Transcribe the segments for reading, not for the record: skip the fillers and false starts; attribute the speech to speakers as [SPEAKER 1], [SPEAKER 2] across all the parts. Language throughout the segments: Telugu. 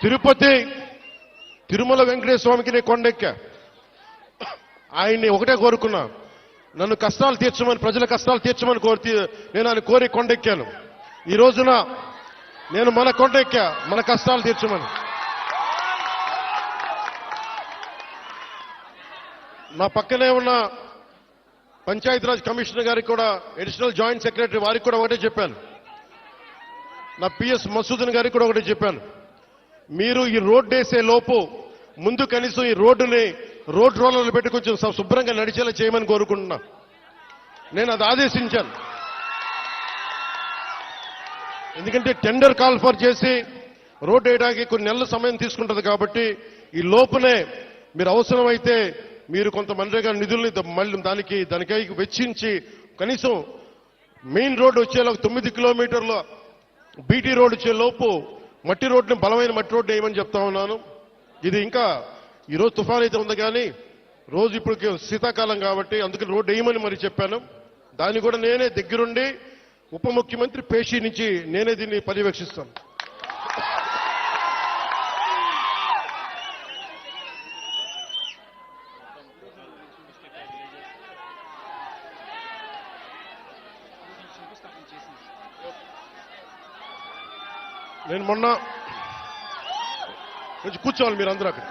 [SPEAKER 1] తిరుపతి తిరుమల వెంకటేశ్వర స్వామికి నేను కొండెక్కా. ఆయన్ని ఒకటే కోరుకున్నా, నన్ను కష్టాలు తీర్చమని, ప్రజల కష్టాలు తీర్చమని నేను ఆయన కోరి కొండెక్కాను. ఈ రోజున నేను మన కొండెక్కా, మన కష్టాలు తీర్చమని. నా పక్కనే ఉన్న పంచాయతీరాజ్ కమిషనర్ గారికి కూడా, అడిషనల్ జాయింట్ సెక్రటరీ వారికి కూడా ఒకటే చెప్పాను. నా పిఎస్ మసూదన్ గారికి కూడా ఒకటే చెప్పాను. మీరు ఈ రోడ్డు వేసే లోపు ముందు కనీసం ఈ రోడ్డుని రోడ్ రోలర్లు పెట్టి కొంచెం శుభ్రంగా నడిచేలా చేయమని కోరుకుంటున్నా. నేను అది ఆదేశించాను. ఎందుకంటే టెండర్ కాల్ ఫర్ చేసి రోడ్డు వేయడానికి కొన్ని నెలల సమయం తీసుకుంటుంది కాబట్టి ఈ లోపునే మీరు అవసరమైతే మీరు కొంత మనరేగా నిధుల్ని మళ్ళీ దానికై వెచ్చించి కనీసం మెయిన్ రోడ్డు వచ్చేలా 9 కిలోమీటర్ల బీటీ రోడ్డు వచ్చే లోపు మట్టి రోడ్డుని, బలమైన మట్టి రోడ్డు వేయమని చెప్తా ఉన్నాను. ఇది ఇంకా ఈరోజు తుఫాన్ అయితే ఉంది, కానీ రోజు ఇప్పుడు శీతాకాలం కాబట్టి అందుకని రోడ్డు వేయమని మరి చెప్పాను. దాన్ని కూడా నేనే దగ్గరుండి ఉప ముఖ్యమంత్రి పేషి నుంచి నేనే దీన్ని పర్యవేక్షిస్తాను. నేను మొన్న కొంచెం కూర్చోవాలి మీరు అందరూ అక్కడ.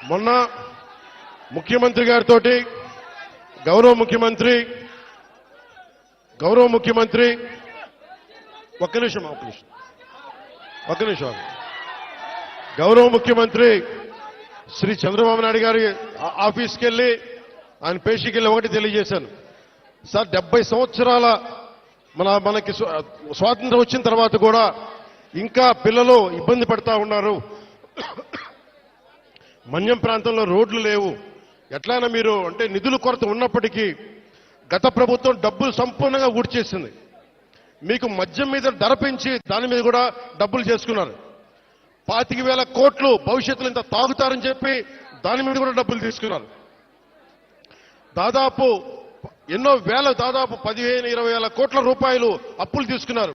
[SPEAKER 1] మొన్న ముఖ్యమంత్రి గారితో గౌరవ ముఖ్యమంత్రి ఒక్క నిమిషం గౌరవ ముఖ్యమంత్రి శ్రీ చంద్రబాబు నాయుడు గారి ఆఫీస్కి వెళ్ళి ఆయన పేషీకి వెళ్ళి ఒకటి తెలియజేశాను. సార్ 70 సంవత్సరాల మనకి స్వాతంత్రం వచ్చిన తర్వాత కూడా ఇంకా పిల్లలు ఇబ్బంది పడతా ఉన్నారు. మన్యం ప్రాంతంలో రోడ్లు లేవు. ఎట్లయినా మీరు అంటే నిధుల కొరత ఉన్నప్పటికీ గత ప్రభుత్వం డబ్బులు సంపూర్ణంగా ఊడ్చేసింది. మీకు మద్యం మీద ధర పెంచి దాని మీద కూడా డబ్బులు చేసుకున్నారు. 25,000 కోట్లు భవిష్యత్తులో ఇంత తాగుతారని చెప్పి దాని మీద కూడా డబ్బులు తీసుకున్నారు. దాదాపు ఎన్నో వేల, దాదాపు 15-20 వేల కోట్ల రూపాయలు అప్పులు తీసుకున్నారు.